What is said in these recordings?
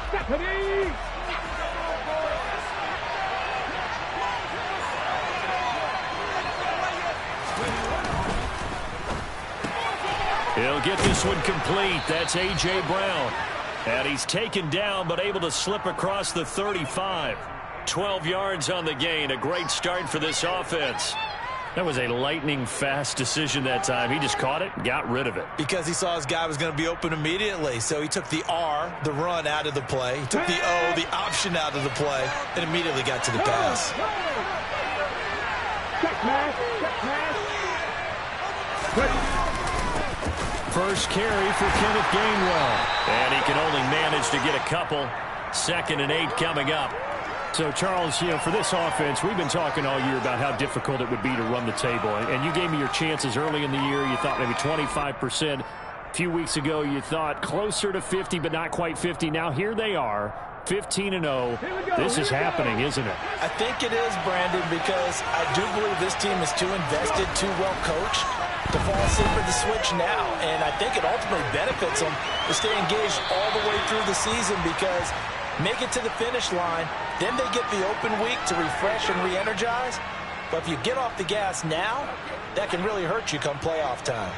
Stephanie. He'll get this one complete. That's A.J. Brown. And he's taken down but able to slip across the 35. 12 yards on the gain. A great start for this offense. That was a lightning-fast decision that time. He just caught it and got rid of it. Because he saw his guy was going to be open immediately. So he took the R, the run, out of the play. He took the O, the option, out of the play, and immediately got to the pass. Check pass. First carry for Kenneth Gainwell. And he can only manage to get a couple. 2nd and 8 coming up. So, Charles, for this offense, we've been talking all year about how difficult it would be to run the table. And you gave me your chances early in the year. You thought maybe 25%. A few weeks ago, you thought closer to 50, but not quite 50. Now, here they are, 15-0. This is happening, isn't it? I think it is, Brandon, because I do believe this team is too invested, too well coached to fall asleep at the switch now. And I think it ultimately benefits them to stay engaged all the way through the season because make it to the finish line, then they get the open week to refresh and re-energize. But if you get off the gas now, that can really hurt you come playoff time.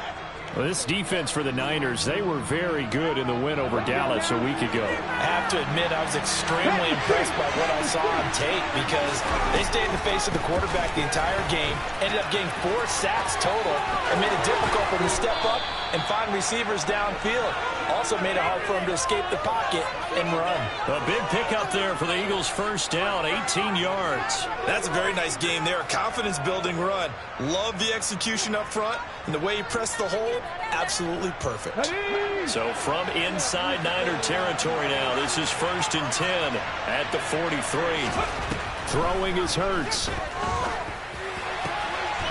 Well, this defense for the Niners, they were very good in the win over Dallas a week ago. I have to admit, I was extremely impressed by what I saw on tape because they stayed in the face of the quarterback the entire game, ended up getting 4 sacks total, and made it difficult for them to step up and find receivers downfield. Also made it hard for them to escape the pocket and run. A big pickup there for the Eagles' first down, 18 yards. That's a very nice game there. Confidence-building run. Love the execution up front, and the way he pressed the hole, absolutely perfect. So from inside Niner territory now, this is 1st and 10 at the 43. Throwing is Hurts.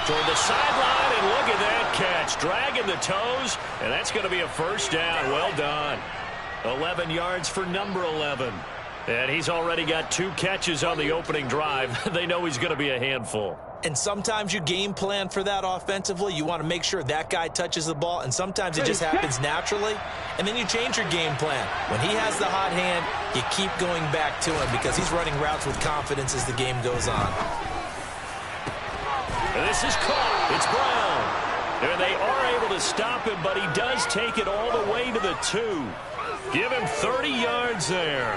Toward the sideline, and look at that catch. Dragging the toes, and that's going to be a first down. Well done. 11 yards for number 11. And he's already got 2 catches on the opening drive. They know he's going to be a handful. And sometimes you game plan for that offensively. You want to make sure that guy touches the ball, and sometimes it just happens naturally. And then you change your game plan. When he has the hot hand, you keep going back to him because he's running routes with confidence as the game goes on. And this is caught. It's Brown. And they are able to stop him, but he does take it all the way to the 2. Give him 30 yards there.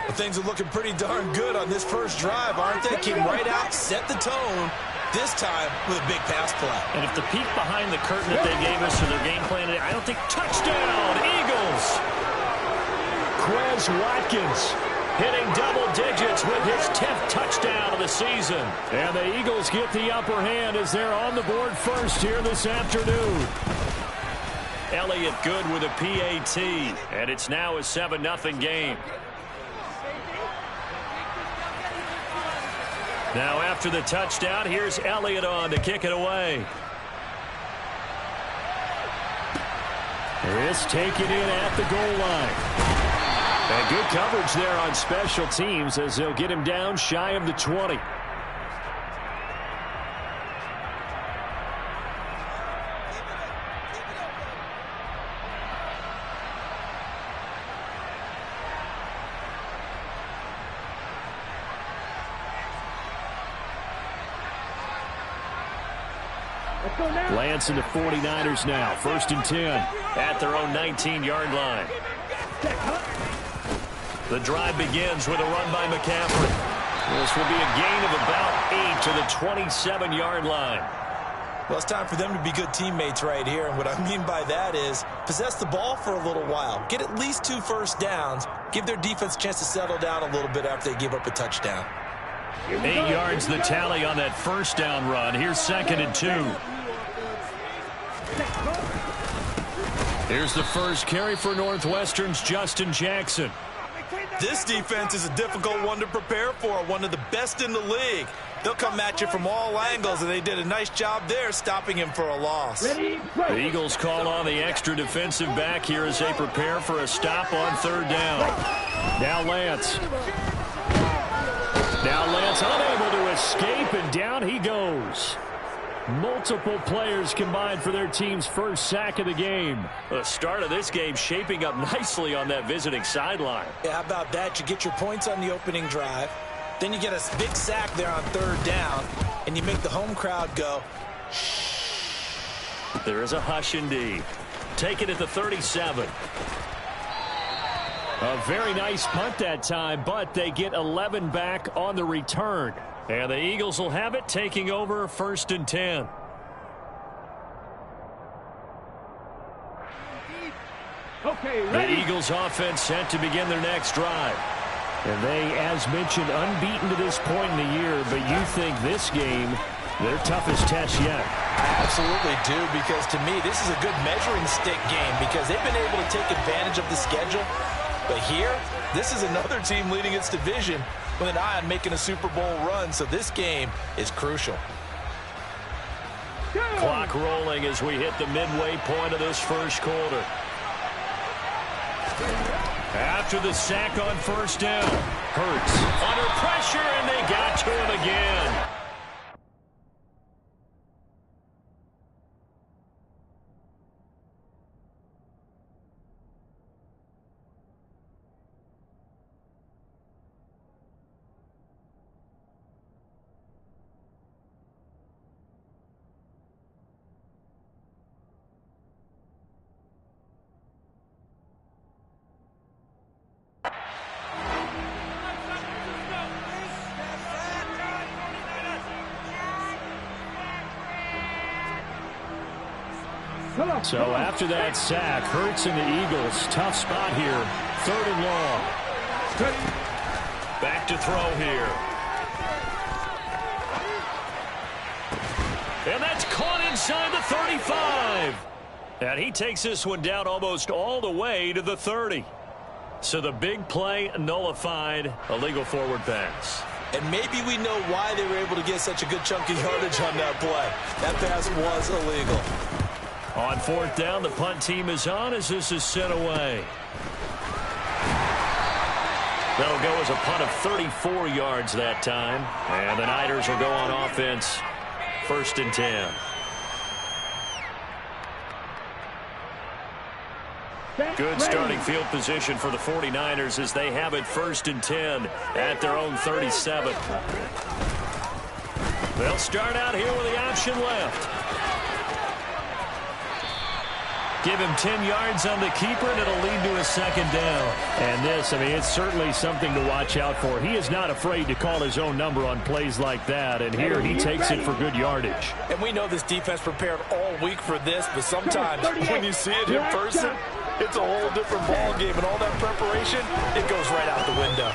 Well, things are looking pretty darn good on this first drive, aren't they? Came right out, set the tone, this time with a big pass play. And if the peek behind the curtain that they gave us for their game plan, I don't think touchdown, Eagles. Quez Watkins hitting double digits with his 10th touchdown of the season. And the Eagles get the upper hand as they're on the board first here this afternoon. Elliott good with a PAT, and it's now a 7-0 game. Now after the touchdown, here's Elliott on to kick it away. It's taken in at the goal line. And good coverage there on special teams as they'll get him down shy of the 20. Lance and the 49ers now. 1st and 10 at their own 19-yard line. The drive begins with a run by McCaffrey. This will be a gain of about 8 to the 27-yard line. Well, it's time for them to be good teammates right here. And what I mean by that is possess the ball for a little while. Get at least 2 first downs. Give their defense a chance to settle down a little bit after they give up a touchdown. 8 yards the tally on that first down run. Here's 2nd and 2. Here's the first carry for Northwestern's Justin Jackson. This defense is a difficult one to prepare for, one of the best in the league. They'll come at you from all angles, and they did a nice job there stopping him for a loss. The Eagles call on the extra defensive back here as they prepare for a stop on 3rd down. Now Lance. Now Lance unable to escape, and down he goes. Multiple players combined for their team's first sack of the game. The start of this game shaping up nicely on that visiting sideline. Yeah, how about that? You get your points on the opening drive. Then you get a big sack there on third down, and you make the home crowd go, shh. There is a hush indeed. Take it at the 37. A very nice punt that time, but they get 11 back on the return. And the Eagles will have it, taking over 1st and 10. Okay, the Eagles offense set to begin their next drive. And they, as mentioned, unbeaten to this point in the year, but you think this game, their toughest test yet. I absolutely do, because to me, this is a good measuring stick game because they've been able to take advantage of the schedule. But here, this is another team leading its division with an eye on making a Super Bowl run, so this game is crucial. Clock rolling as we hit the midway point of this first quarter. After the sack on 1st down, Hurts under pressure, and they got to him again. So after that sack, Hurts and the Eagles, tough spot here. 3rd and long. Back to throw here. And that's caught inside the 35. And he takes this one down almost all the way to the 30. So the big play nullified, a legal forward pass. And maybe we know why they were able to get such a good chunk of yardage on that play. That pass was illegal. On 4th down, the punt team is on as this is sent away. That'll go as a punt of 34 yards that time. And the Niners will go on offense, 1st and 10. Good starting field position for the 49ers as they have it 1st and 10 at their own 37. They'll start out here with the option left. Give him 10 yards on the keeper, and it'll lead to a 2nd down. And this, I mean, it's certainly something to watch out for. He is not afraid to call his own number on plays like that, and here he takes it for good yardage. And we know this defense prepared all week for this, but sometimes when you see it in person, it's a whole different ball game, and all that preparation, it goes right out the window.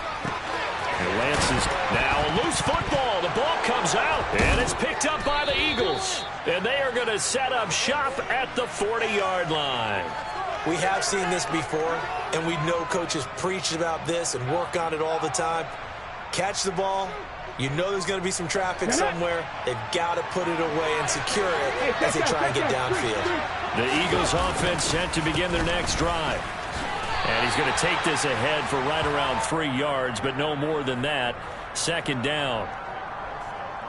And Lance is now a loose football. The ball comes out, and it's picked up by the Eagles. And they are going to set up shop at the 40-yard line. We have seen this before, and we know coaches preach about this and work on it all the time. Catch the ball. You know there's going to be some traffic somewhere. They've got to put it away and secure it as they try and get downfield. The Eagles offense set to begin their next drive. And he's going to take this ahead for right around 3 yards, but no more than that. 2nd down.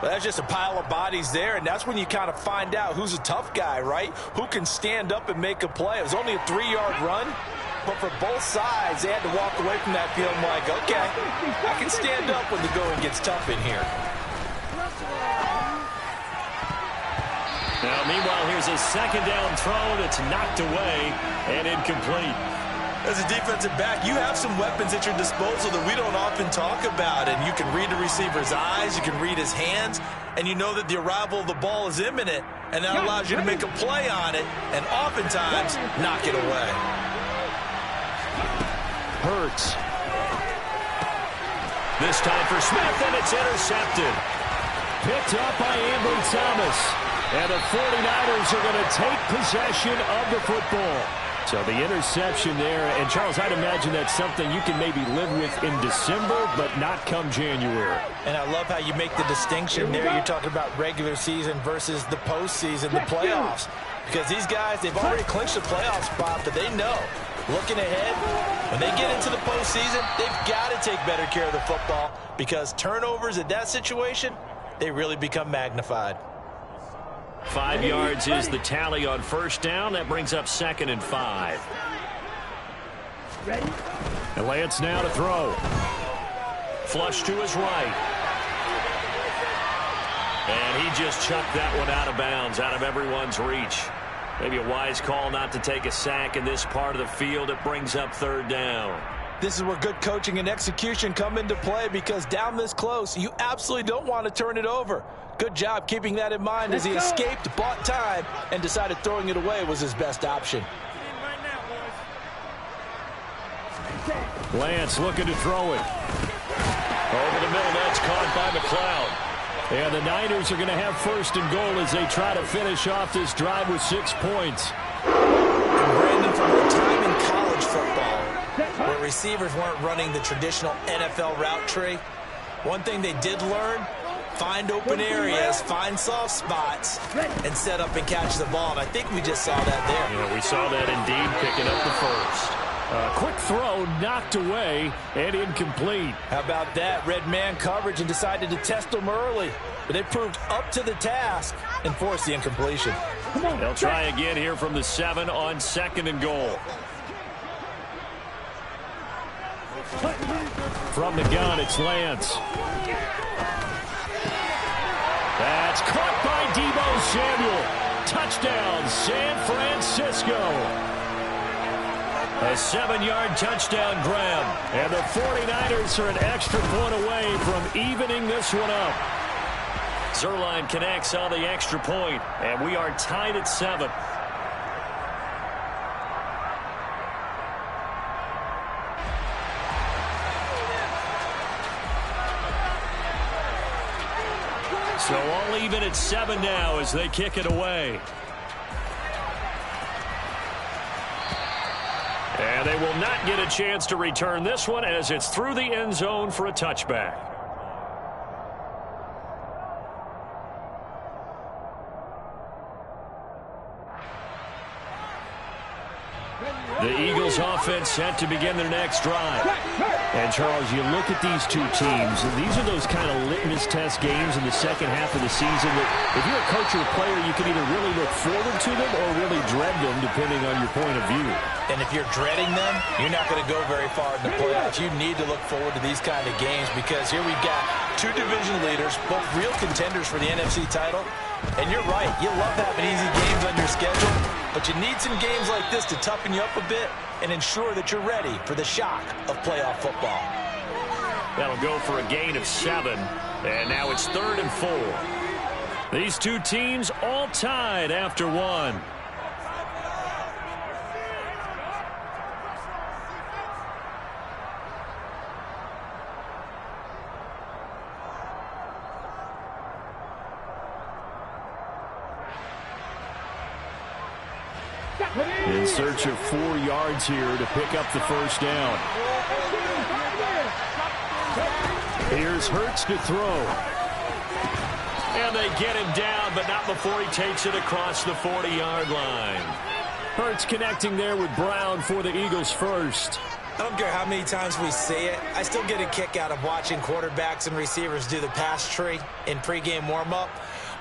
Well, that's just a pile of bodies there, and that's when you kind of find out who's a tough guy, right? Who can stand up and make a play. It was only a 3-yard run, but for both sides, they had to walk away from that field like, okay, I can stand up when the going gets tough in here. Now, meanwhile, here's a 2nd down throw that's knocked away and incomplete. As a defensive back, you have some weapons at your disposal that we don't often talk about, and you can read the receiver's eyes, you can read his hands, and you know that the arrival of the ball is imminent, and that allows you to make a play on it, and oftentimes knock it away. Hurts. This time for Smith, and it's intercepted. Picked up by Ambry Thomas. And the 49ers are going to take possession of the football. So the interception there, and Charles, I'd imagine that's something you can maybe live with in December, but not come January. And I love how you make the distinction there. You're talking about regular season versus the postseason, the playoffs. Because these guys, they've already clinched the playoff spot, but they know, looking ahead, when they get into the postseason, they've got to take better care of the football because turnovers in that situation, they really become magnified. 5 yards is the tally on first down. That brings up 2nd and 5. And Lance now to throw. Flush to his right. And he just chucked that one out of bounds, out of everyone's reach. Maybe a wise call not to take a sack in this part of the field. It brings up 3rd down. This is where good coaching and execution come into play, because down this close, you absolutely don't want to turn it over. Good job keeping that in mind as he escaped, bought time, and decided throwing it away was his best option. Lance looking to throw it. Over the middle, that's caught by McLeod. And the Niners are going to have 1st and goal as they try to finish off this drive with 6 points. And Brandon, from their time in college football, where receivers weren't running the traditional NFL route tree, one thing they did learn: find open areas, find soft spots, and set up and catch the ball. And I think we just saw that there. Yeah, we saw that indeed, picking up the first. Quick throw, knocked away, and incomplete. How about that? Red man coverage and decided to test them early. But they proved up to the task and forced the incompletion. They'll try again here from the 7 on 2nd and goal. From the gun, it's Lance. That's caught by Deebo Samuel. Touchdown, San Francisco. A 7-yard touchdown grab. And the 49ers are an extra point away from evening this one up. Zuerlein connects on the extra point, and we are tied at 7. So all even at 7 now as they kick it away. And they will not get a chance to return this one as it's through the end zone for a touchback. The Eagles offense set to begin their next drive. And, Charles, you look at these two teams, and these are those kind of litmus test games in the second half of the season that if you're a coach or a player, you can either really look forward to them or really dread them, depending on your point of view. And if you're dreading them, you're not going to go very far in the playoffs. You need to look forward to these kind of games, because here we've got 2 division leaders, both real contenders for the NFC title. And you're right, you love having easy games on your schedule, but you need some games like this to toughen you up a bit and ensure that you're ready for the shock of playoff football. That'll go for a gain of 7, and now it's 3rd and 4. These two teams all tied after 1. In search of 4 yards here to pick up the first down. Here's Hurts to throw. And they get him down, but not before he takes it across the 40-yard line. Hurts connecting there with Brown for the Eagles first. I don't care how many times we see it. I still get a kick out of watching quarterbacks and receivers do the pass tree in pregame warm-up.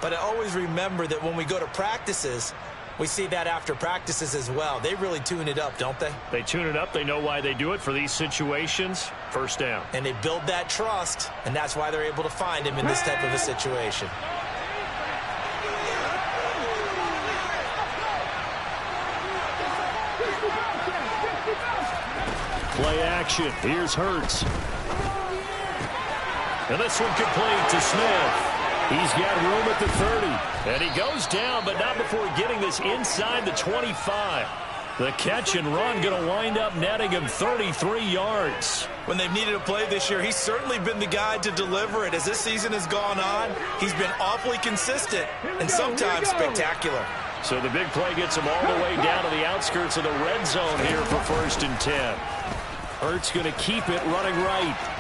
But I always remember that when we go to practices, we see that after practices as well. They really tune it up, don't they? They tune it up. They know why they do it for these situations. First down. And they build that trust, and that's why they're able to find him in this type of a situation. Play action. Here's Hurts. And this one complete to Smith. He's got room at the 30. And he goes down, but not before getting this inside the 25. The catch and run going to wind up netting him 33 yards. When they've needed a play this year, he's certainly been the guy to deliver it. As this season has gone on, he's been awfully consistent and sometimes spectacular. So the big play gets him all the way down to the outskirts of the red zone here for 1st and 10. Hurts going to keep it running right.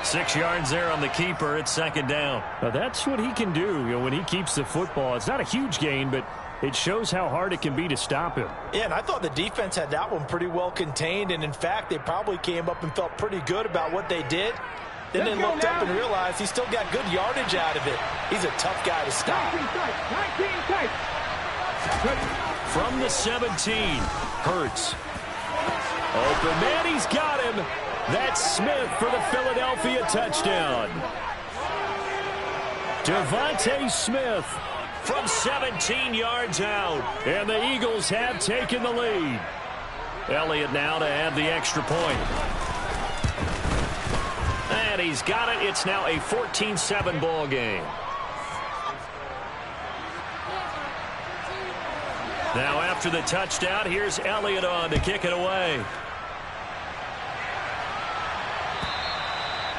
6 yards there on the keeper. It's 2nd down. Now that's what he can do, when he keeps the football. It's not a huge gain, but it shows how hard it can be to stop him. Yeah, and I thought the defense had that one pretty well contained, and in fact, they probably came up and felt pretty good about what they did. Then they looked up and realized he still got good yardage out of it. He's a tough guy to stop. From the 17, Hurts. Open man, he's got him. That's Smith for the Philadelphia touchdown. Devontae Smith from 17 yards out. And the Eagles have taken the lead. Elliott now to add the extra point. And he's got it. It's now a 14-7 ball game. Now after the touchdown, here's Elliott on to kick it away.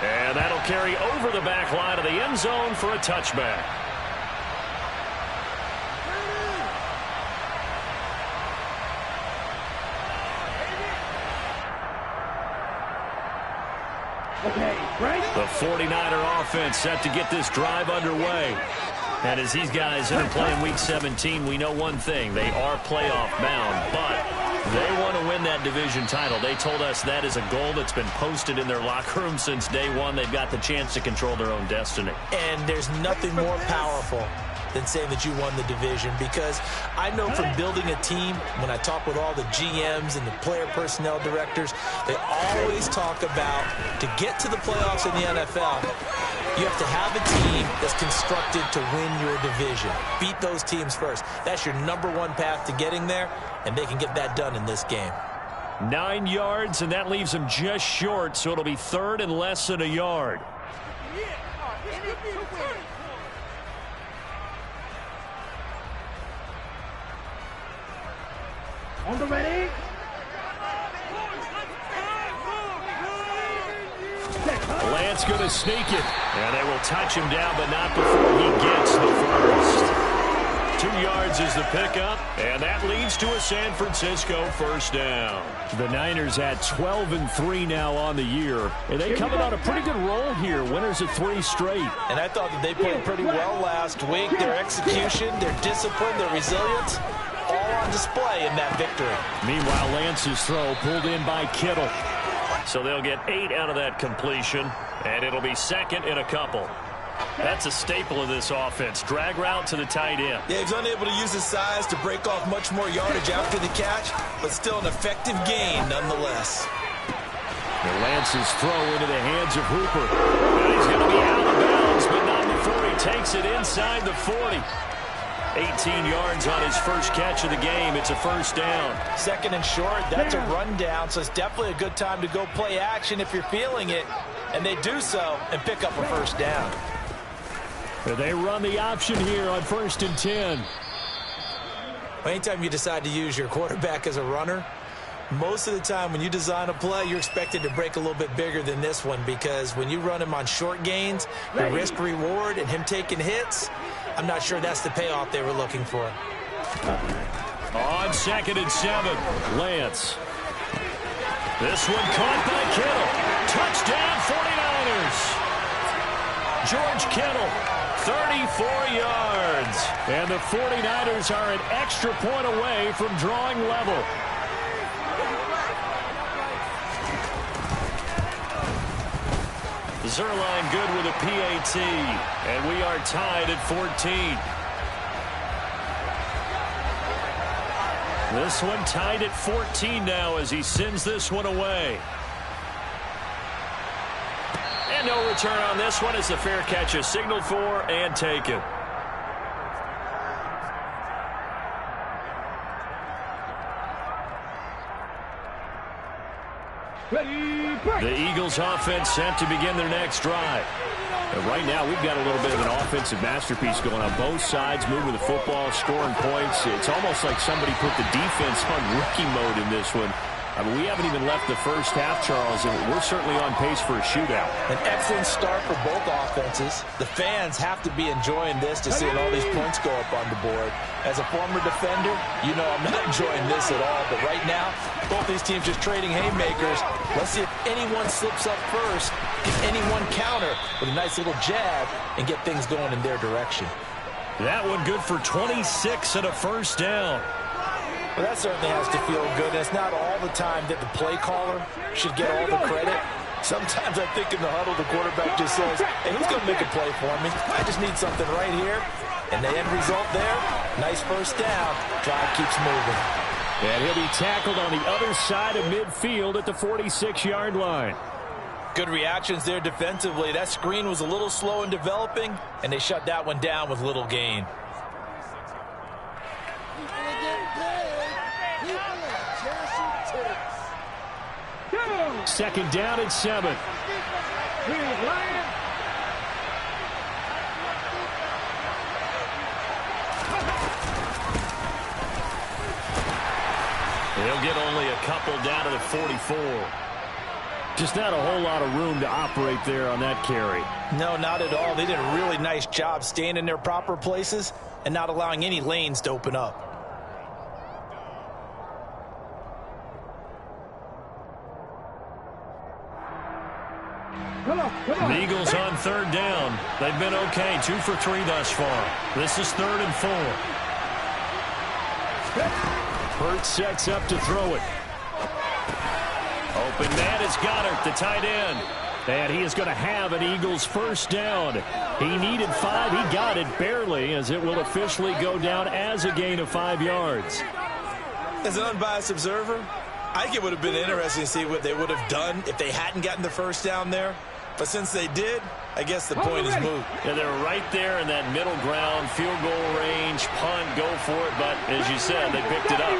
And that'll carry over the back line of the end zone for a touchback. The 49er offense set to get this drive underway. And as these guys enter play in Week 17, we know one thing. They are playoff bound, but they want to win that division title. They told us that is a goal that's been posted in their locker room since day one. They've got the chance to control their own destiny. And there's nothing more powerful than saying that you won the division, because I know from building a team, when I talk with all the GMs and the player personnel directors, they always talk about to get to the playoffs in the NFL, you have to have a team that's constructed to win your division. Beat those teams first. That's your #1 path to getting there, and they can get that done in this game. 9 yards, and that leaves them just short, so it'll be third and less than a yard. On the ready. Lance going to sneak it. And they will touch him down, but not before he gets the first. 2 yards is the pickup, and that leads to a San Francisco first down. The Niners at 12-3 now on the year. And they coming on a pretty good roll here. Winners of 3 straight. And I thought that they played pretty well last week. Their execution, their discipline, their resilience, all on display in that victory. Meanwhile, Lance's throw pulled in by Kittle. So they'll get 8 out of that completion, and it'll be second in a couple. That's a staple of this offense. Drag route to the tight end. Yeah, he's unable to use his size to break off much more yardage after the catch, but still an effective gain nonetheless. And Lance's throw into the hands of Hooper. And he's going to be out of bounds, but not before he takes it inside the 40. 18 yards on his first catch of the game. It's a first down. Second and short, that's a rundown, so it's definitely a good time to go play action if you're feeling it. And they do so and pick up a first down. They run the option here on 1st and 10. Anytime you decide to use your quarterback as a runner, most of the time when you design a play, you're expected to break a little bit bigger than this one, because when you run him on short gains, the risk-reward and him taking hits, I'm not sure that's the payoff they were looking for. On 2nd and 7, Lance. This one caught by Kittle. Touchdown 49ers. George Kittle, 34 yards. And the 49ers are an extra point away from drawing level. Zuerlein good with a PAT, and we are tied at 14. This one tied at 14 now as he sends this one away. And no return on this one as the fair catch is signaled for and taken. The Eagles offense set to begin their next drive. And right now, we've got a little bit of an offensive masterpiece going on both sides, moving the football, scoring points. It's almost like somebody put the defense on rookie mode in this one. I mean, we haven't even left the first half, Charles, and we're certainly on pace for a shootout. An excellent start for both offenses. The fans have to be enjoying this to see all these points go up on the board. As a former defender, you know I'm not enjoying this at all. But right now, both these teams just trading haymakers. Let's see if anyone slips up first, if anyone counter with a nice little jab and get things going in their direction. That one good for 26 and a first down. Well, that certainly has to feel good. It's not all the time that the play caller should get all the credit. Sometimes I think in the huddle, the quarterback just says, hey, who's going to make a play for me? I just need something right here. And the end result there, nice first down. Drive keeps moving. And he'll be tackled on the other side of midfield at the 46-yard line. Good reactions there defensively. That screen was a little slow in developing, and they shut that one down with little gain. Second down and 7. He'll get only a couple down to the 44. Just not a whole lot of room to operate there on that carry. No, not at all. They did a really nice job staying in their proper places and not allowing any lanes to open up. The Eagles on third down. They've been okay, 2 for 3 thus far. This is 3rd and 4. Hurts sets up to throw it. Open man is Goddard, the tight end. And he is going to have an Eagles first down. He needed 5. He got it barely, as it will officially go down as a gain of 5 yards. As an unbiased observer, I think it would have been interesting to see what they would have done if they hadn't gotten the first down there. But since they did, I guess the point is moot. Yeah, they're right there in that middle ground, field goal range, punt, go for it. But as you said, they picked it up.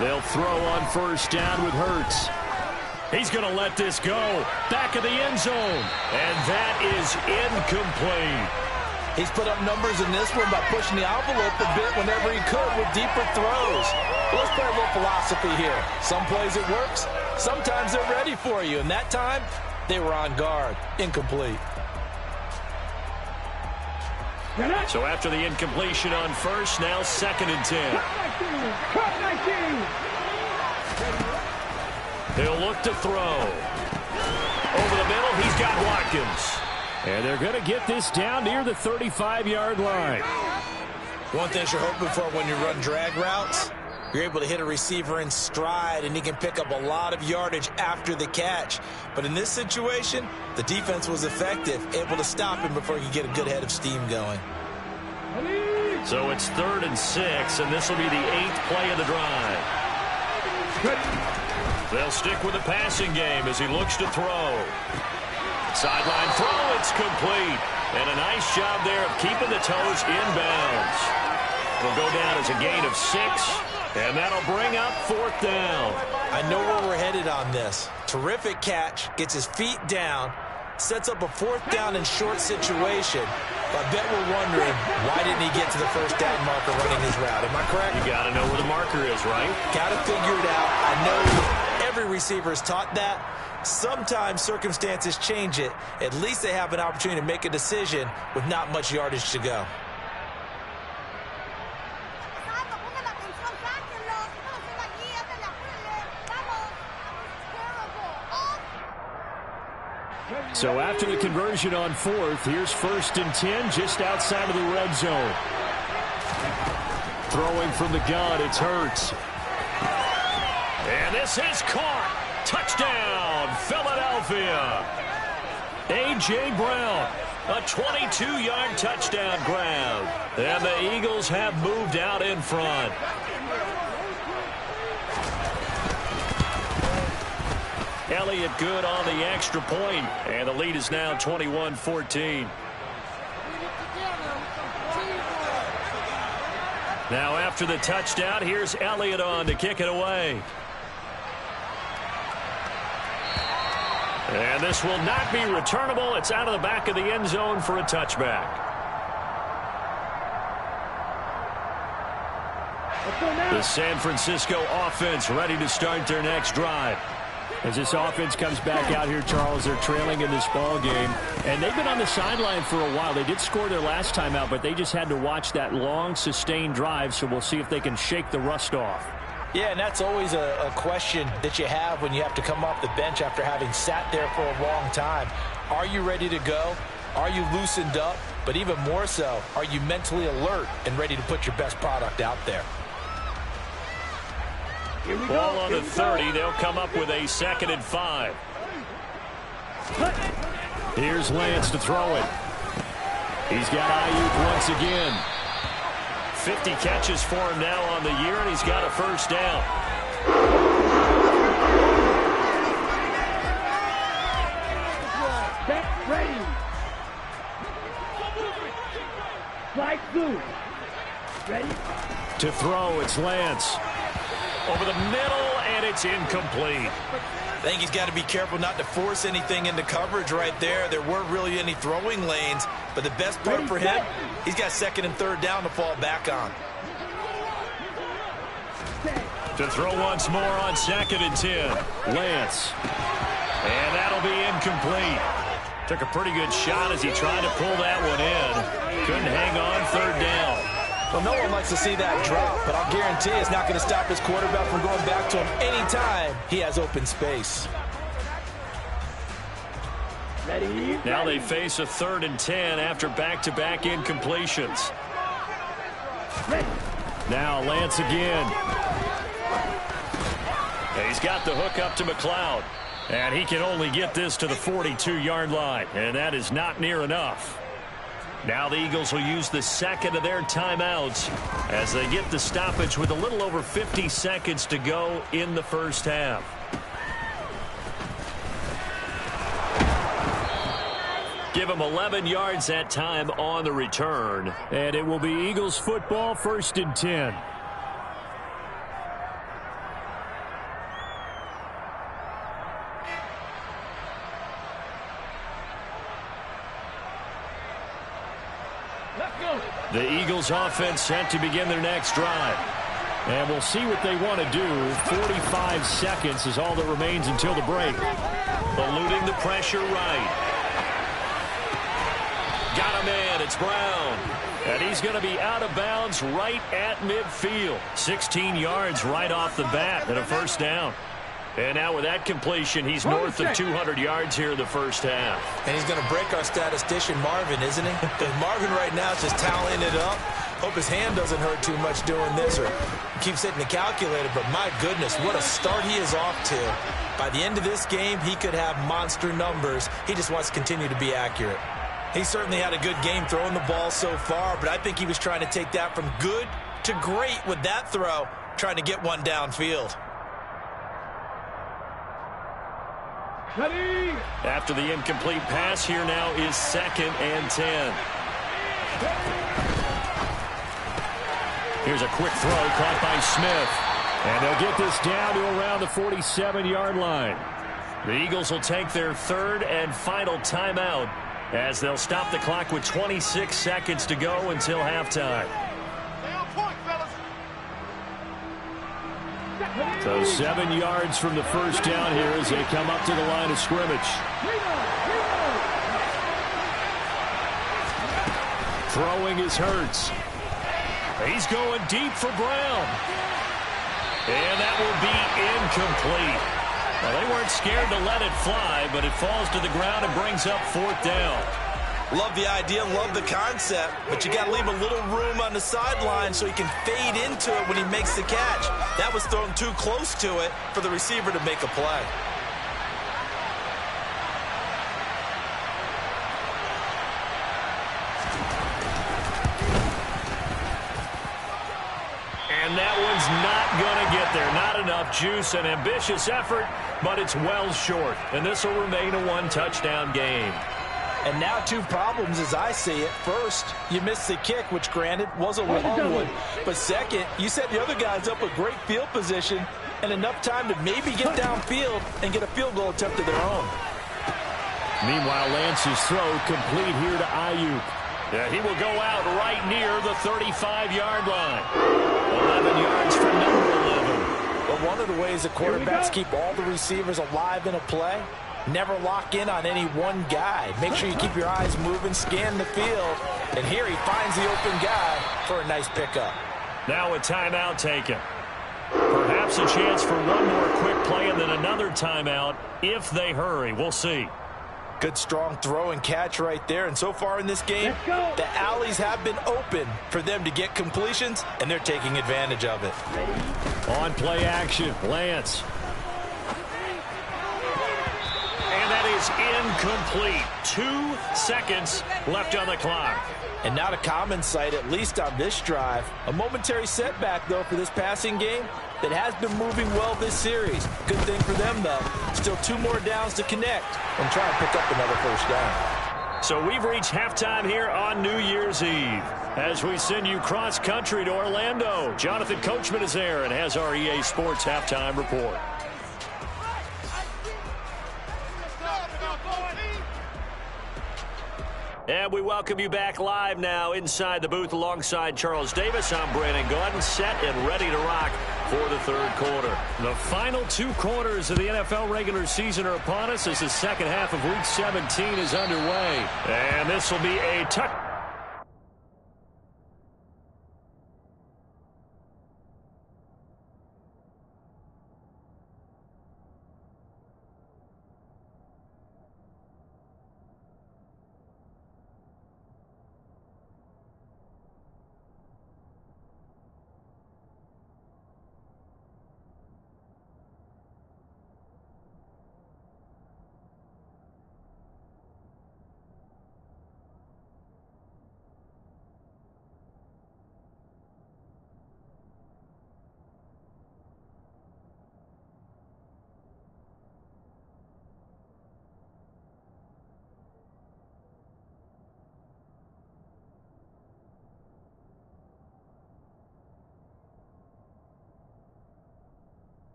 They'll throw on first down with Hurts. He's going to let this go. Back of the end zone. And that is incomplete. He's put up numbers in this one by pushing the envelope a bit whenever he could with deeper throws. Well, let's play a little philosophy here. Some plays it works. Sometimes they're ready for you. And that time, they were on guard. Incomplete. So after the incompletion on first, now 2nd and 10. He'll look to throw. Over the middle, he's got Watkins. And they're going to get this down near the 35-yard line. One thing you're hoping for when you run drag routes, you're able to hit a receiver in stride, and he can pick up a lot of yardage after the catch. But in this situation, the defense was effective, able to stop him before he could get a good head of steam going. So it's 3rd and 6, and this will be the 8th play of the drive. They'll stick with the passing game as he looks to throw. Sideline throw, it's complete. And a nice job there of keeping the toes inbounds. It'll go down as a gain of 6, and that'll bring up 4th down. I know where we're headed on this. Terrific catch, gets his feet down, sets up a 4th down and short situation. But I bet we're wondering, why didn't he get to the first down marker running his route? Am I correct? You got to know where the marker is, right? Got to figure it out. I know every receiver is taught that. Sometimes circumstances change it. At least they have an opportunity to make a decision with not much yardage to go. So after the conversion on 4th, here's 1st and 10 just outside of the red zone. Throwing from the gun, it's Hurts. And this is caught. Touchdown, Philadelphia. A.J. Brown, a 22-yard touchdown grab. And the Eagles have moved out in front. Elliott good on the extra point, and the lead is now 21-14. Now after the touchdown, here's Elliott on to kick it away. And this will not be returnable. It's out of the back of the end zone for a touchback. The San Francisco offense ready to start their next drive. As this offense comes back out here, Charles, they're trailing in this ball game. And they've been on the sideline for a while. They did score their last time out, but they just had to watch that long, sustained drive. So we'll see if they can shake the rust off. Yeah, and that's always a question that you have when you have to come off the bench after having sat there for a long time. Are you ready to go? Are you loosened up? But even more so, are you mentally alert and ready to put your best product out there? Ball on the 30. They'll come up with a 2nd and 5. Here's Lance to throw it. He's got Ayuk once again. 50 catches for him now on the year, and he's got a first down. Ready. Strike two. Ready. To throw, it's Lance. Over the middle, and it's incomplete. I think he's got to be careful not to force anything into coverage right there. There weren't really any throwing lanes, but the best part for him, he's got second and third down to fall back on. To throw once more on 2nd and 10. Lance. And that'll be incomplete. Took a pretty good shot as he tried to pull that one in. Couldn't hang on, third down. Well, no one likes to see that drop, but I'll guarantee it's not going to stop his quarterback from going back to him anytime he has open space. Ready. Now they face a 3rd and 10 after back-to-back incompletions. Ready. Now Lance again. And he's got the hook up to McLeod. And he can only get this to the 42-yard line, and that is not near enough. Now the Eagles will use the second of their timeouts as they get the stoppage with a little over 50 seconds to go in the first half. Give him 11 yards that time on the return. And it will be Eagles football, 1st and 10. The Eagles offense set to begin their next drive. And we'll see what they want to do. 45 seconds is all that remains until the break. Eluding the pressure right. Got him in. It's Brown. And he's going to be out of bounds right at midfield. 16 yards right off the bat and a first down. And now with that completion, he's north of 200 yards here in the first half. And he's going to break our statistician Marvin, isn't he? Because Marvin right now is just tallying it up. Hope his hand doesn't hurt too much doing this or keeps hitting the calculator. But my goodness, what a start he is off to. By the end of this game, he could have monster numbers. He just wants to continue to be accurate. He certainly had a good game throwing the ball so far, but I think he was trying to take that from good to great with that throw, trying to get one downfield. Ready. After the incomplete pass, here now is 2nd and 10. Here's a quick throw caught by Smith. And they'll get this down to around the 47-yard line. The Eagles will take their 3rd and final timeout as they'll stop the clock with 26 seconds to go until halftime. So 7 yards from the first down here as they come up to the line of scrimmage. Throwing is Hurts. He's going deep for Brown. And that will be incomplete. Well, they weren't scared to let it fly, but it falls to the ground and brings up 4th down. Love the idea, love the concept, but you got to leave a little room on the sideline so he can fade into it when he makes the catch. That was thrown too close to it for the receiver to make a play. And that one's not going to get there. Not enough juice. An ambitious effort, but it's well short. And this will remain a one-touchdown game. And now 2 problems as I see it. First, you missed the kick, which granted was a long one. But second, you set the other guys up with great field position and enough time to maybe get downfield and get a field goal attempt of their own. Meanwhile, Lance's throw complete here to Ayuk. Yeah, he will go out right near the 35-yard line. 11 yards for number 11. But one of the ways the quarterbacks keep all the receivers alive in a play, never lock in on any one guy. Make sure you keep your eyes moving, scan the field, and here he finds the open guy for a nice pickup. Now a timeout taken. Perhaps a chance for one more quick play and then another timeout if they hurry. We'll see. Good strong throw and catch right there. And so far in this game, the alleys have been open for them to get completions, and they're taking advantage of it. On play action, Lance. And that is is incomplete. 2 seconds left on the clock. And not a common sight, at least on this drive. A momentary setback, though, for this passing game that has been moving well this series. Good thing for them, though. Still 2 more downs to connect and try and pick up another first down. So we've reached halftime here on New Year's Eve. As we send you cross-country to Orlando, Jonathan Coachman is there and has our EA Sports halftime report. And we welcome you back live now inside the booth alongside Charles Davis. I'm Brandon Gaudin, set and ready to rock for the third quarter. The final 2 quarters of the NFL regular season are upon us as the second half of Week 17 is underway. And this will be a touch.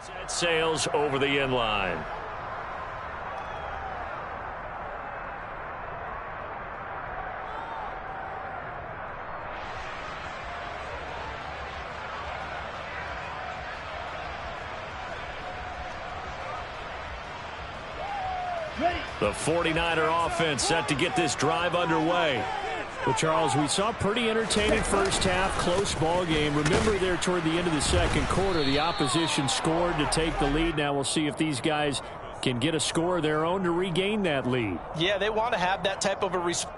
That sails over the end line. The 49er offense set to get this drive underway. Well, Charles, we saw a pretty entertaining first half, close ball game. Remember there toward the end of the second quarter, the opposition scored to take the lead. Now we'll see if these guys can get a score of their own to regain that lead. Yeah, they want to have that type of a response.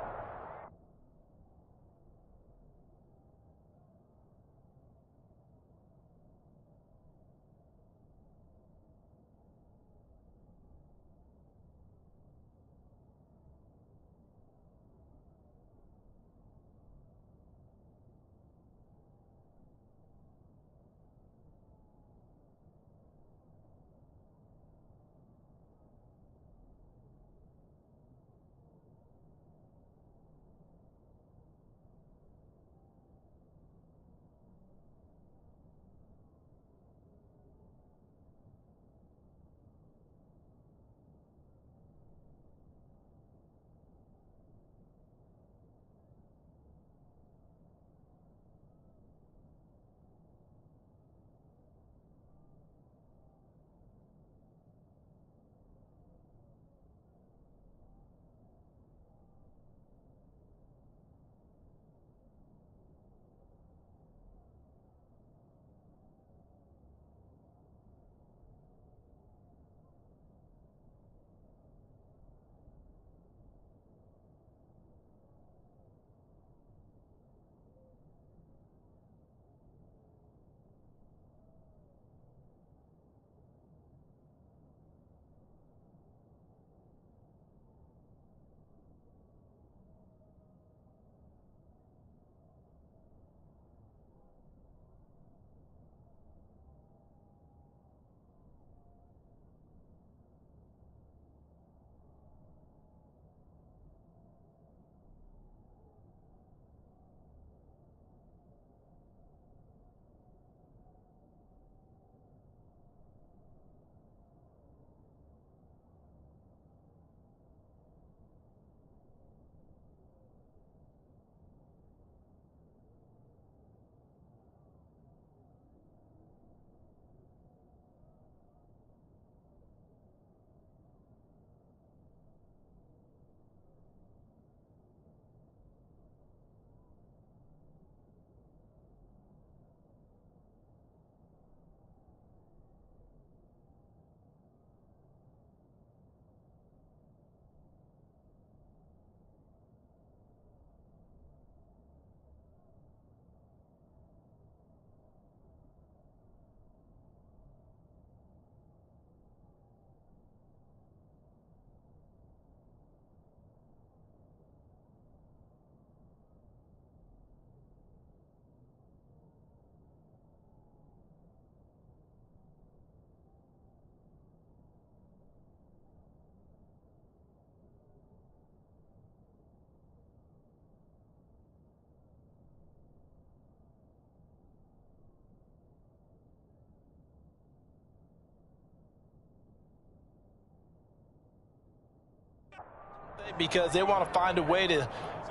Because they want to find a way to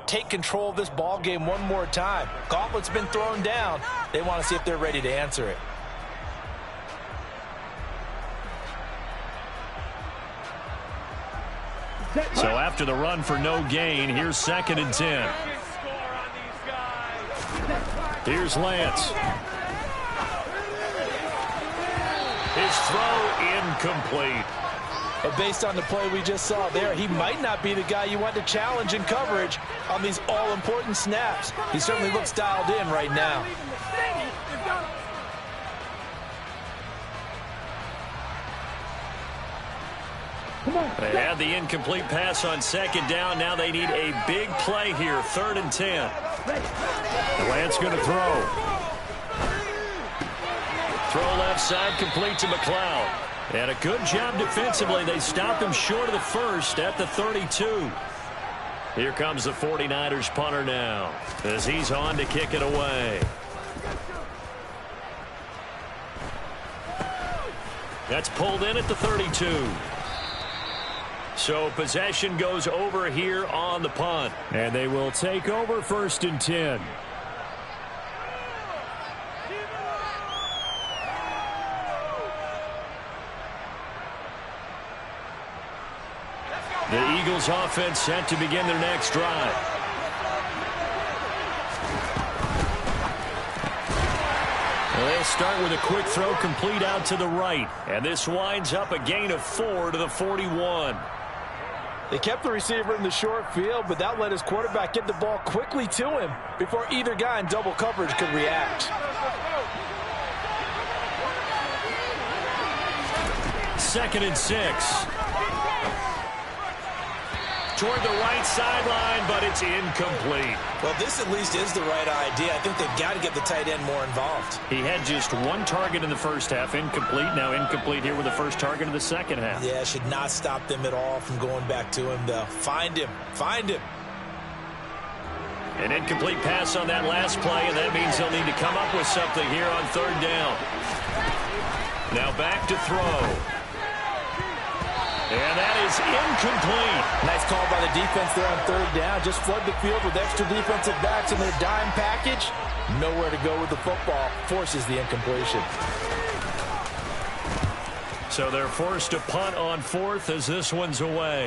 take control of this ball game one more time. Gauntlet's been thrown down. They want to see if they're ready to answer it. So after the run for no gain, here's 2nd and 10. Here's Lance. His throw incomplete. But based on the play we just saw there, he might not be the guy you want to challenge in coverage on these all-important snaps. He certainly looks dialed in right now. They had the incomplete pass on 2nd down. Now they need a big play here, 3rd and 10. Lance going to throw. Throw left side, complete to McLeod. And a good job defensively. They stopped him short of the first at the 32. Here comes the 49ers punter now as he's on to kick it away. That's pulled in at the 32. So possession goes over here on the punt. And they will take over 1st and 10. The Eagles offense set to begin their next drive. They'll start with a quick throw complete out to the right. And this winds up a gain of 4 to the 41. They kept the receiver in the short field, but that let his quarterback get the ball quickly to him before either guy in double coverage could react. 2nd and 6. Toward the right sideline, but it's incomplete. Well, this at least is the right idea. I think they've got to get the tight end more involved. He had just 1 target in the first half, incomplete. Now incomplete here with the first target of the second half. Yeah, should not stop them at all from going back to him, though. Find him. Find him. An incomplete pass on that last play, and that means they'll need to come up with something here on 3rd down. Now back to throw. And that is incomplete. Nice call by the defense there on 3rd down. Just flood the field with extra defensive backs in their dime package. Nowhere to go with the football. Forces the incompletion. So they're forced to punt on 4th as this one's away.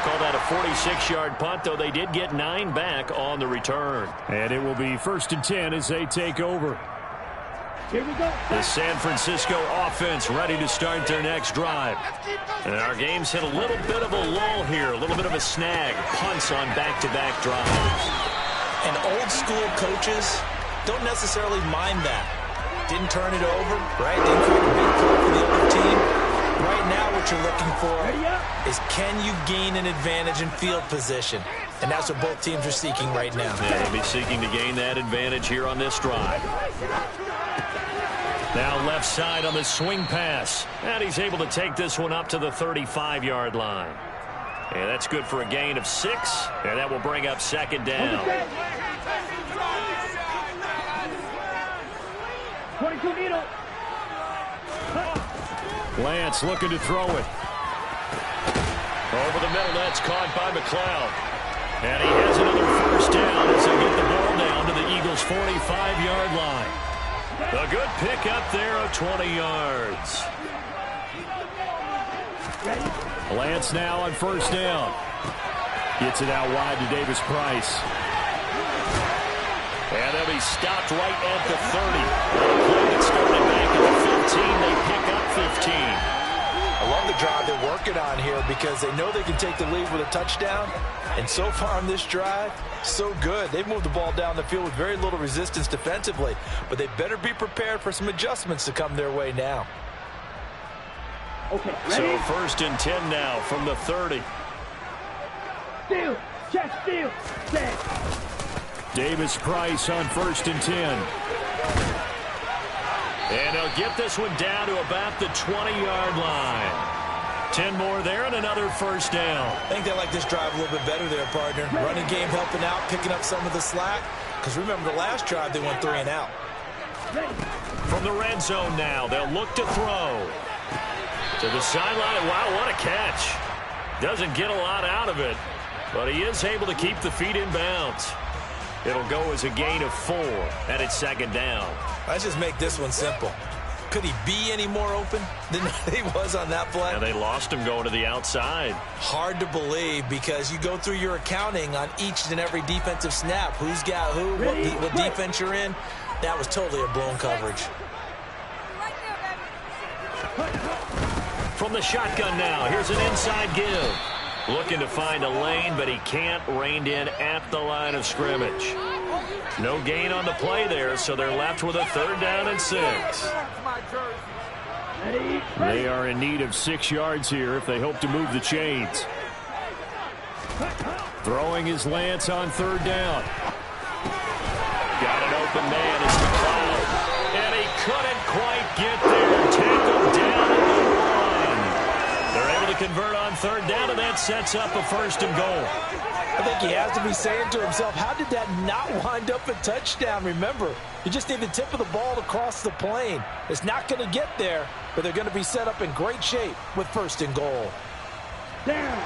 Call that a 46-yard punt, though they did get 9 back on the return. And it will be 1st and 10 as they take over. Here we go. The San Francisco offense ready to start their next drive. And our game's hit a little bit of a lull here, a little bit of a snag. Punts on back-to-back drives. And old-school coaches don't necessarily mind that. Didn't turn it over, right? Didn't create a big play for the other team. Right now what you're looking for is can you gain an advantage in field position? And that's what both teams are seeking right now. Yeah, they'll be seeking to gain that advantage here on this drive. Now left side on the swing pass. And he's able to take this one up to the 35-yard line. And that's good for a gain of 6. And that will bring up 2nd down. 22 needle. Lance looking to throw it. Over the middle, that's caught by McLeod. And he has another first down as they get the ball down to the Eagles' 45-yard line. A good pick up there of 20 yards. Lance now on 1st down. Gets it out wide to Davis Price. And they'll be stopped right at the 30. The play that started back at the 15, they pick up 15. I love the drive they're working on here because they know they can take the lead with a touchdown. And so far on this drive, so good. They've moved the ball down the field with very little resistance defensively. But they better be prepared for some adjustments to come their way now. Okay, So ready? 1st and 10 now from the 30. Steal. Check, steal. Set. Davis Price on 1st and 10. And they'll get this one down to about the 20-yard line. 10 more there and another first down. I think they like this drive a little bit better there, partner. Running game helping out, picking up some of the slack. Because remember the last drive, they went 3 and out. From the red zone now, they'll look to throw. To the sideline. Wow, what a catch. Doesn't get a lot out of it, but he is able to keep the feet in bounds. It'll go as a gain of 4, and it's second down. Let's just make this one simple. Could he be any more open than he was on that play? And they lost him going to the outside. Hard to believe because you go through your accounting on each and every defensive snap. Who's got who, what defense you're in. That was totally a blown coverage. From the shotgun now, here's an inside give. Looking to find a lane, but he can't. Reined in at the line of scrimmage. No gain on the play there, so they're left with a 3rd down and 6. They are in need of 6 yards here if they hope to move the chains. Throwing his Lance on 3rd down. Got an open man. It's McLeod. And he couldn't quite get there. Tackled down at the 1. They're able to convert on 3rd down, and that sets up a 1st and goal. I think he has to be saying to himself, how did that not wind up a touchdown? Remember, you just need the tip of the ball to cross the plane. It's not going to get there, but they're going to be set up in great shape with 1st and goal. Down.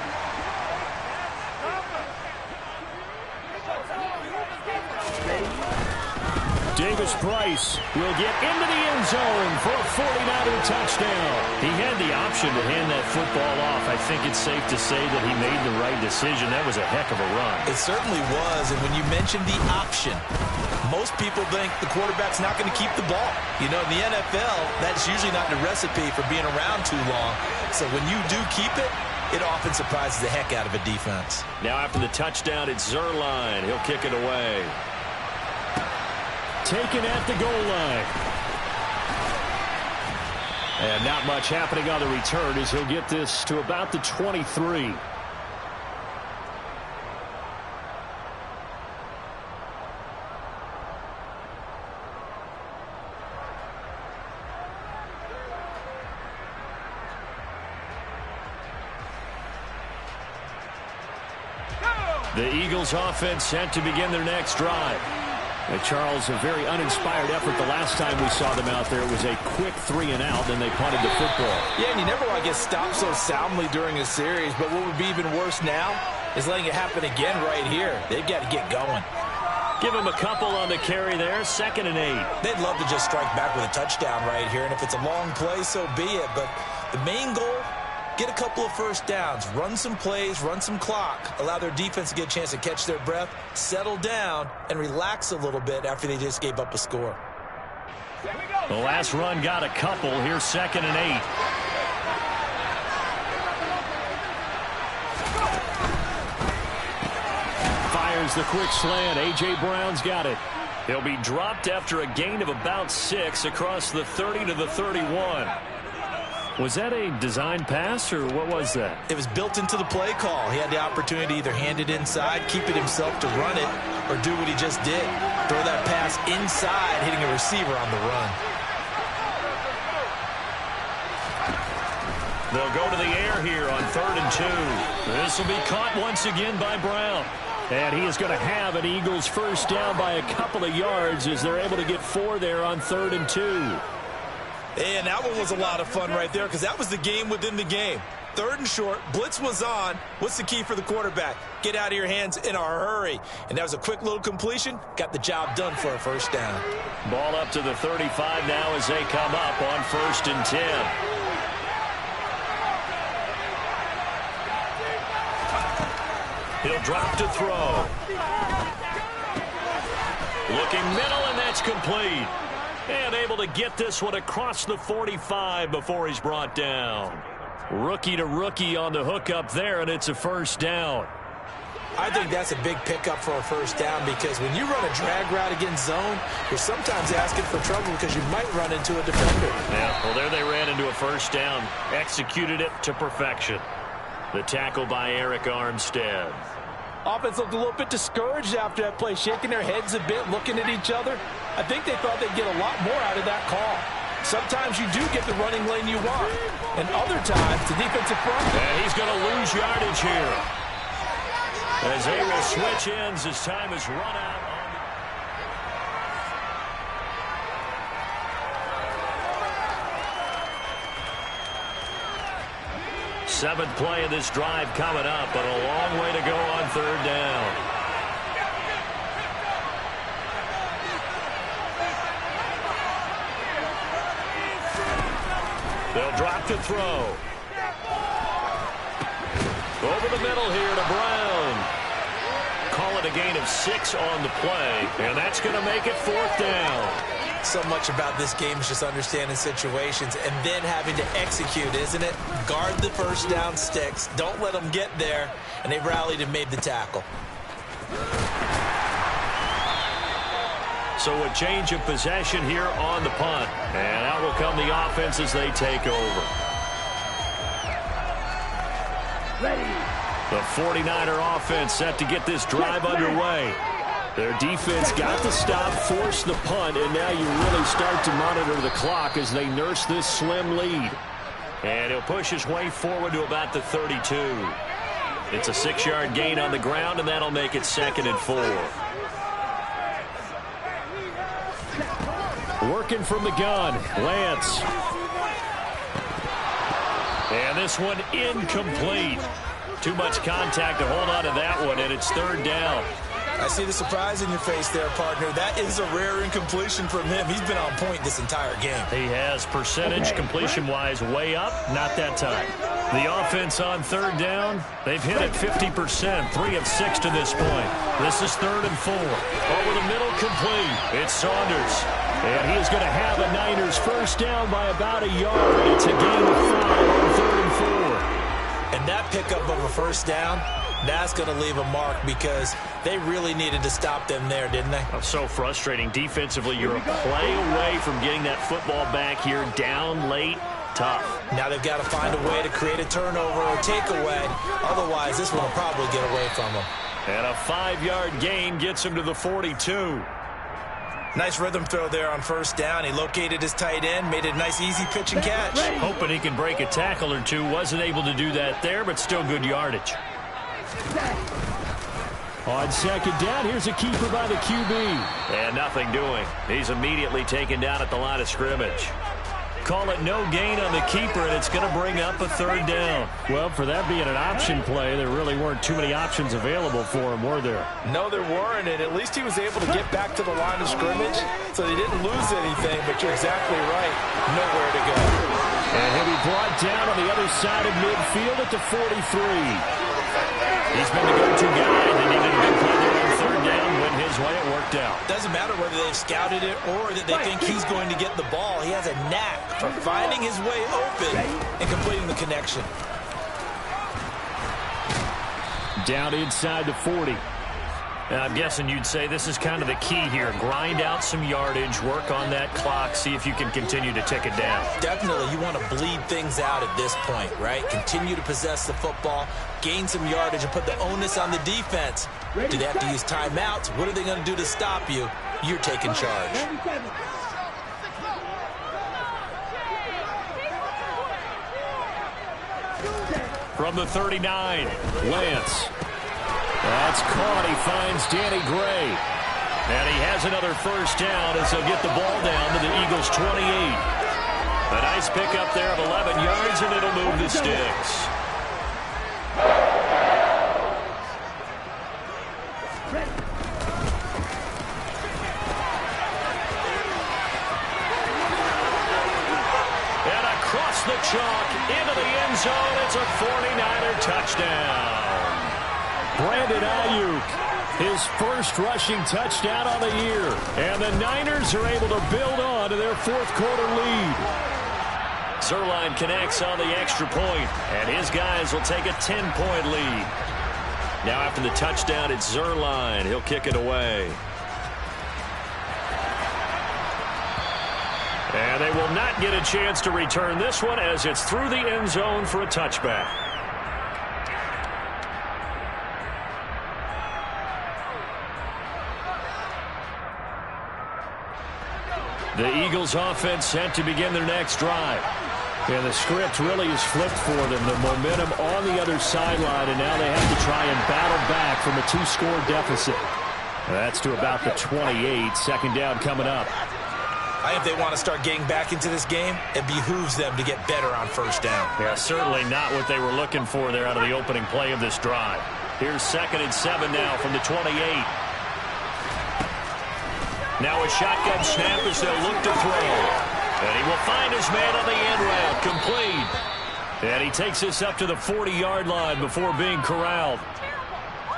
Davis Price will get into the end zone for a 49er touchdown. He had the option to hand that football off. I think it's safe to say that he made the right decision. That was a heck of a run. It certainly was, and when you mentioned the option, most people think the quarterback's not going to keep the ball. You know, in the NFL, that's usually not the recipe for being around too long. So when you do keep it, it often surprises the heck out of a defense. Now after the touchdown, it's Zuerlein. He'll kick it away. Taken at the goal line. And not much happening on the return as he'll get this to about the 23. The Eagles offense set to begin their next drive. Charles, a very uninspired effort the last time we saw them out there. It was a quick 3 and out, then they punted the football. Yeah, and you never want to get stopped so soundly during a series, but what would be even worse now is letting it happen again right here. They've got to get going. Give him a couple on the carry there, 2nd and 8. They'd love to just strike back with a touchdown right here, and if it's a long play, so be it. But the main goal, get a couple of 1st downs, run some plays, run some clock, allow their defense to get a chance to catch their breath, settle down, and relax a little bit after they just gave up a score. The last run got a couple. Here's 2nd and 8. Fires the quick slant. A.J. Brown's got it. He'll be dropped after a gain of about 6 across the 30 to the 31. Was that a design pass, or what was that? It was built into the play call. He had the opportunity to either hand it inside, keep it himself to run it, or do what he just did. Throw that pass inside, hitting a receiver on the run. They'll go to the air here on 3rd and 2. This will be caught once again by Brown. And he is going to have an Eagles 1st down by a couple of yards as they're able to get 4 there on 3rd and 2. And that one was a lot of fun right there because that was the game within the game. 3rd and short, blitz was on. What's the key for the quarterback? Get out of your hands in a hurry. And that was a quick little completion. Got the job done for a 1st down. Ball up to the 35 now as they come up on 1st and 10. He'll drop to throw. Looking middle, and that's complete. And able to get this one across the 45 before he's brought down. Rookie to rookie on the hookup there, and it's a 1st down. I think that's a big pickup for a 1st down because when you run a drag route against zone, you're sometimes asking for trouble because you might run into a defender. Yeah, well, there they ran into a 1st down. Executed it to perfection. The tackle by Eric Armstead. Offense looked a little bit discouraged after that play, shaking their heads a bit, looking at each other. I think they thought they'd get a lot more out of that call. Sometimes you do get the running lane you want, and other times the defensive front. And he's going to lose yardage here. As they will switch ends as time is run out. 7th play of this drive coming up, but a long way to go on 3rd down. They'll drop to throw. Over the middle here to Brown. Call it a gain of 6 on the play, and that's going to make it 4th down. So much about this game is just understanding situations and then having to execute, isn't it? Guard the first down sticks. Don't let them get there. And they rallied and made the tackle. So a change of possession here on the punt. And out will come the offense as they take over. Ready. The 49er offense set to get this drive underway. Their defense got the stop, forced the punt, and now you really start to monitor the clock as they nurse this slim lead. And he'll push his way forward to about the 32. It's a 6-yard gain on the ground, and that'll make it 2nd and 4. Working from the gun, Lance. And this one incomplete. Too much contact to hold on to that one, and it's 3rd down. I see the surprise in your face there, partner. That is a rare incompletion from him. He's been on point this entire game. He has percentage completion-wise way up, not that time. The offense on 3rd down, they've hit it 50%, 3 of 6 to this point. This is 3rd and 4. Over the middle, complete. It's Saunders. And he is going to have a Niners first down by about a yard. It's a gain of 5 on 3rd and 4. And that pickup of a first down, that's going to leave a mark because they really needed to stop them there, didn't they? Oh, so frustrating. Defensively, you're a play away from getting that football back here down late. Tough. Now they've got to find a way to create a turnover or takeaway. Otherwise, this one will probably get away from them. And a 5-yard gain gets him to the 42. Nice rhythm throw there on first down. He located his tight end, made a nice easy pitch and catch. Hoping he can break a tackle or two. Wasn't able to do that there, but still good yardage. On 2nd down, here's a keeper by the QB. And nothing doing. He's immediately taken down at the line of scrimmage. Call it no gain on the keeper, and it's going to bring up a 3rd down. Well, for that being an option play, there really weren't too many options available for him, were there? No, there weren't, and at least he was able to get back to the line of scrimmage, so they didn't lose anything, but you're exactly right. Nowhere to go. And he'll be brought down on the other side of midfield at the 43. He's been the go-to guy. They needed a big play there on 3rd down. Went his way. It worked out. Doesn't matter whether they've scouted it or that they think he's going to get the ball. He has a knack for finding his way open and completing the connection. Down inside the 40. And I'm guessing you'd say this is kind of the key here. Grind out some yardage, work on that clock, see if you can continue to tick it down. Definitely, you want to bleed things out at this point, right? Continue to possess the football, gain some yardage, and put the onus on the defense. Do they have to use timeouts? What are they going to do to stop you? You're taking charge. From the 39, Lance. That's caught. He finds Danny Gray. And he has another first down as he'll get the ball down to the Eagles' 28. A nice pickup there of 11 yards, and it'll move the sticks. And across the chalk into the end zone, it's a 49er touchdown. Brandon Ayuk, his first rushing touchdown on the year. And the Niners are able to build on to their 4th quarter lead. Zuerlein connects on the extra point, and his guys will take a 10-point lead. Now after the touchdown, it's Zuerlein. He'll kick it away. And they will not get a chance to return this one as it's through the end zone for a touchback. The Eagles offense set to begin their next drive. And the script really is flipped for them. The momentum on the other sideline, and now they have to try and battle back from a 2-score deficit. That's to about the 28. 2nd down coming up. I think if they want to start getting back into this game, it behooves them to get better on first down. Yeah, certainly not what they were looking for there out of the opening play of this drive. Here's 2nd and 7 now from the 28. Now a shotgun snap as they'll look to throw. And he will find his man on the end route, complete. And he takes this up to the 40-yard line before being corralled.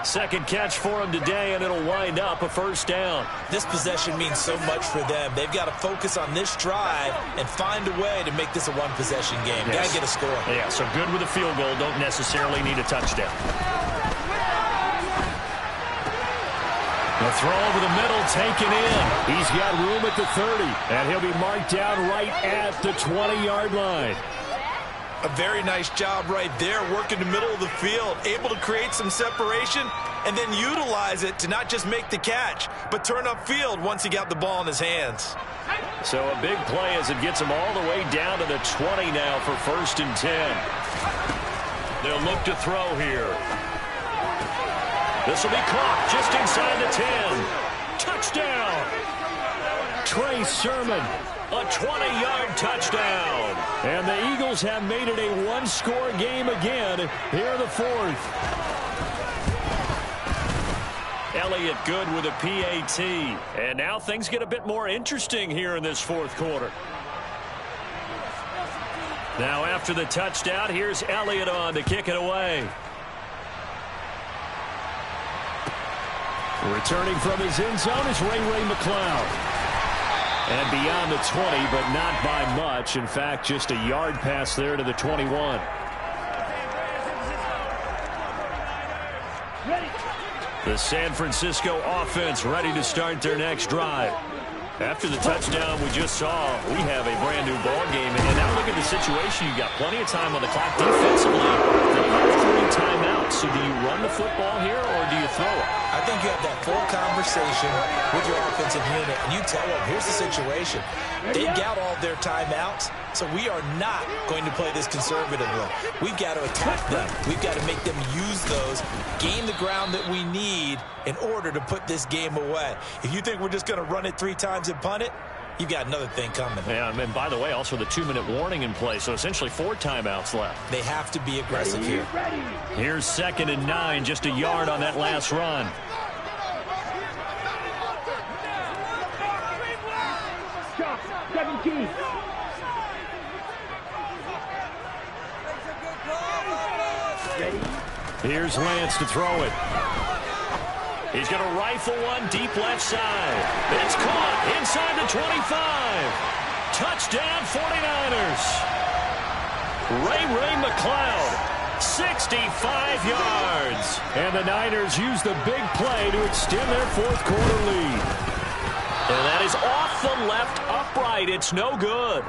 Second catch for him today, and it'll wind up a first down. This possession means so much for them. They've got to focus on this drive and find a way to make this a one-possession game. Yes. Got to get a score. Yeah, so good with a field goal. Don't necessarily need a touchdown. The throw over the middle taken in. He's got room at the 30, and he'll be marked down right at the 20-yard line. A very nice job right there, working the middle of the field, able to create some separation and then utilize it to not just make the catch, but turn upfield once he got the ball in his hands. So a big play as it gets him all the way down to the 20 now for 1st and 10. They'll look to throw here. This will be caught just inside the 10. Touchdown! Trey Sermon. A 20-yard touchdown. And the Eagles have made it a one-score game again here in the 4th. Elliott good with a PAT. And now things get a bit more interesting here in this 4th quarter. Now after the touchdown, here's Elliott on to kick it away. Returning from his end zone is Ray McCloud. And beyond the 20, but not by much. In fact, just a yard pass there to the 21. The San Francisco offense ready to start their next drive. After the touchdown we just saw, we have a brand new ball game. And now look at the situation. You've got plenty of time on the clock defensively. They have 3 timeouts. So do you run the football here or do you throw it? I think you have that full conversation with your offensive unit, and you tell them, here's the situation. They got all their timeouts, so we are not going to play this conservatively. We've got to attack them. We've got to make them use those, gain the ground that we need in order to put this game away. If you think we're just going to run it 3 times and punt it, you've got another thing coming. Yeah, and by the way, also the 2-minute warning in play, so essentially 4 timeouts left. They have to be aggressive here. Here's 2nd and 9, just a yard on that last run. Here's Lance to throw it. He's going to rifle one deep left side. It's caught inside the 25. Touchdown 49ers. Ray McCloud, 65 yards. And the Niners use the big play to extend their 4th quarter lead. And that is off the left upright. It's no good.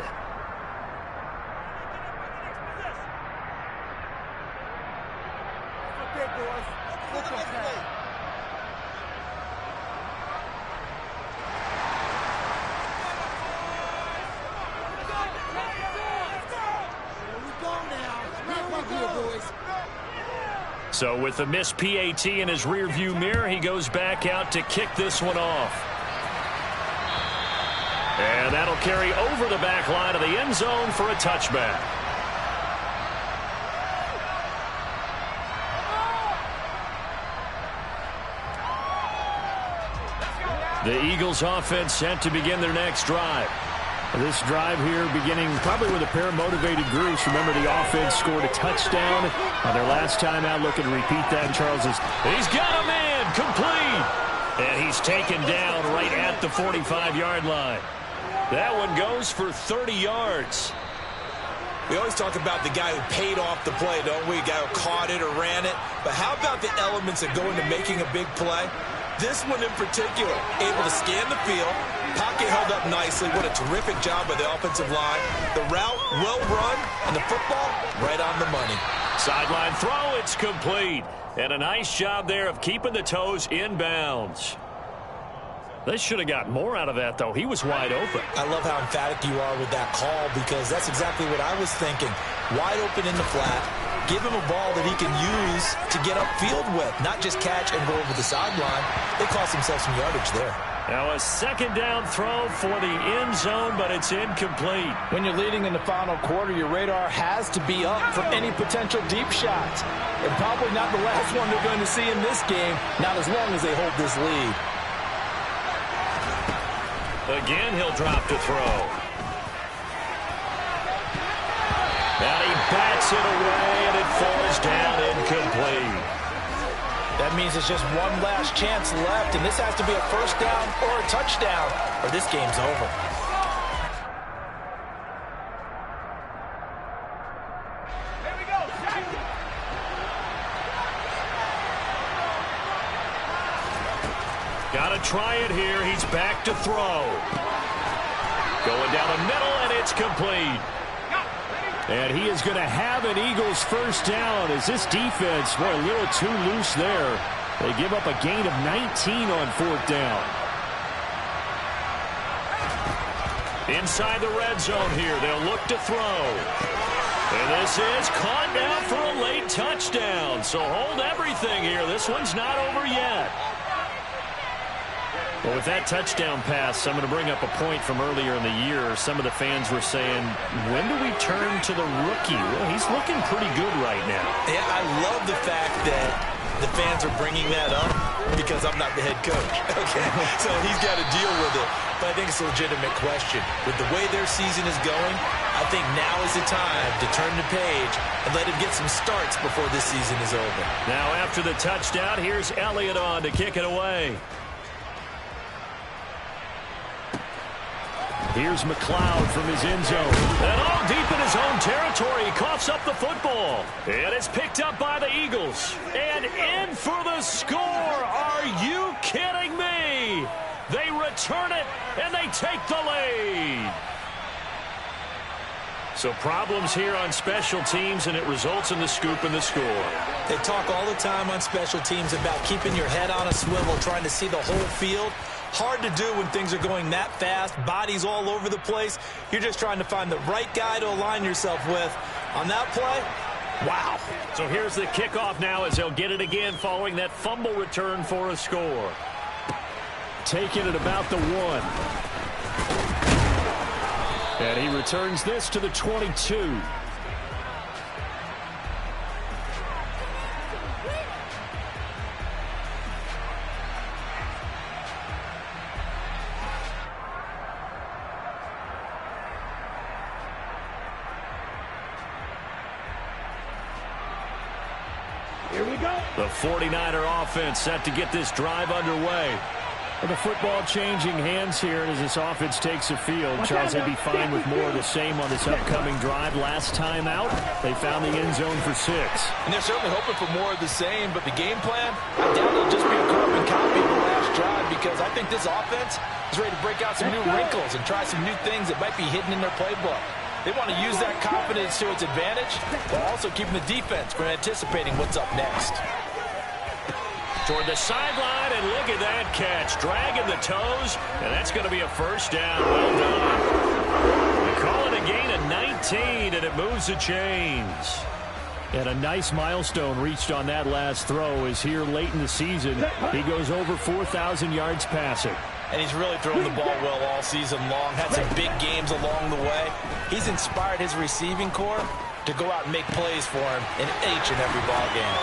So with the missed PAT in his rearview mirror, he goes back out to kick this one off. And that'll carry over the back line of the end zone for a touchback. The Eagles offense set to begin their next drive. This drive here beginning probably with a pair of motivated groups. Remember, the offense scored a touchdown on their last time out. Looking to repeat that. Charles is, he's got a man, complete. And he's taken down right at the 45-yard line. That one goes for 30 yards. We always talk about the guy who paid off the play, don't we? The guy who caught it or ran it. But how about the elements that go into making a big play? This one in particular, able to scan the field, pocket held up nicely. What a terrific job by the offensive line. The route, well run, and the football, right on the money. Sideline throw, it's complete. And a nice job there of keeping the toes in bounds. They should have got more out of that, though. He was wide open. I love how emphatic you are with that call, because that's exactly what I was thinking. Wide open in the flat. Give him a ball that he can use to get upfield with, not just catch and go over the sideline. They cost themselves some yardage there. Now a second down throw for the end zone, but it's incomplete. When you're leading in the final quarter, your radar has to be up for any potential deep shots. And probably not the last one they're going to see in this game, not as long as they hold this lead. Again, he'll drop to throw. And he bats it away, and it falls down incomplete. That means it's just one last chance left, and this has to be a first down or a touchdown, or this game's over. Here we go. Got to try it here. He's back to throw. Going down the middle, and it's complete. And he is going to have an Eagles first down as this defense, boy, a little too loose there. They give up a gain of 19 on fourth down. Inside the red zone here, they'll look to throw. And this is caught now for a late touchdown. So hold everything here. This one's not over yet. Well, with that touchdown pass, I'm going to bring up a point from earlier in the year. Some of the fans were saying, when do we turn to the rookie? Well, he's looking pretty good right now. Yeah, I love the fact that the fans are bringing that up because I'm not the head coach. Okay, so he's got to deal with it. But I think it's a legitimate question. With the way their season is going, I think now is the time to turn the page and let him get some starts before this season is over. Now after the touchdown, here's Elliott on to kick it away. Here's McLeod from his end zone. And all deep in his own territory, he coughs up the football. And it's picked up by the Eagles. And in for the score. Are you kidding me? They return it, and they take the lead. So problems here on special teams, and it results in the scoop and the score. They talk all the time on special teams about keeping your head on a swivel, trying to see the whole field. Hard to do when things are going that fast, bodies all over the place. You're just trying to find the right guy to align yourself with. On that play, wow. So here's the kickoff now as they'll get it again following that fumble return for a score. Taking it about the 1. And he returns this to the 22. Here we go. The 49er offense set to get this drive underway. Well, the football changing hands here, and as this offense takes the field, Charles, they'd be fine with more of the same on this upcoming drive. Last time out, they found the end zone for 6. And they're certainly hoping for more of the same, but the game plan, I doubt it'll just be a carbon copy of the last drive because I think this offense is ready to break out some new wrinkles and try some new things that might be hidden in their playbook. They want to use that confidence to its advantage while also keeping the defense from anticipating what's up next. Toward the sideline, and look at that catch. Dragging the toes, and that's going to be a first down. Well done. We call it a gain of 19, and it moves the chains. And a nice milestone reached on that last throw is here late in the season. He goes over 4,000 yards passing. And he's really thrown the ball well all season long. Had some big games along the way. He's inspired his receiving corps to go out and make plays for him in each and every ball game.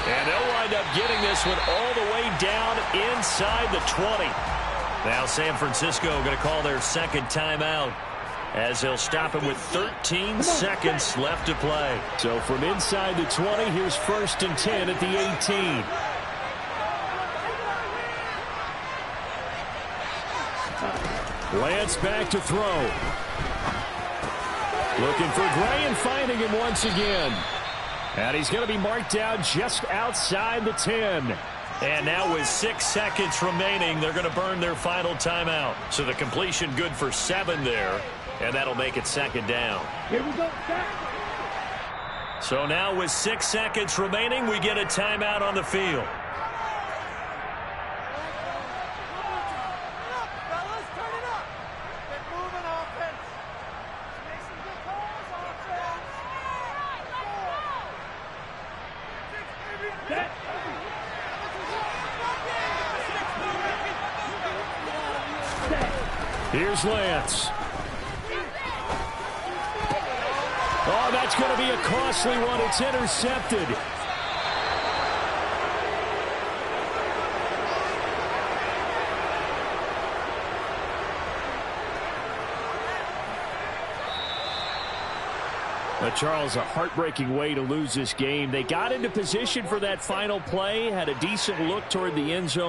And they'll wind up getting this one all the way down inside the 20. Now San Francisco going to call their second timeout as they'll stop him with 13 seconds left to play. So from inside the 20, here's 1st and 10 at the 18. Lance back to throw. Looking for Gray and finding him once again. And he's going to be marked down just outside the 10. And now with 6 seconds remaining, they're going to burn their final timeout. So the completion good for 7 there, and that'll make it second down. Here we go. So now with 6 seconds remaining, we get a timeout on the field. Here's Lance. Oh, that's going to be a costly one. It's intercepted. Charles, a heartbreaking way to lose this game. They got into position for that final play, had a decent look toward the end zone.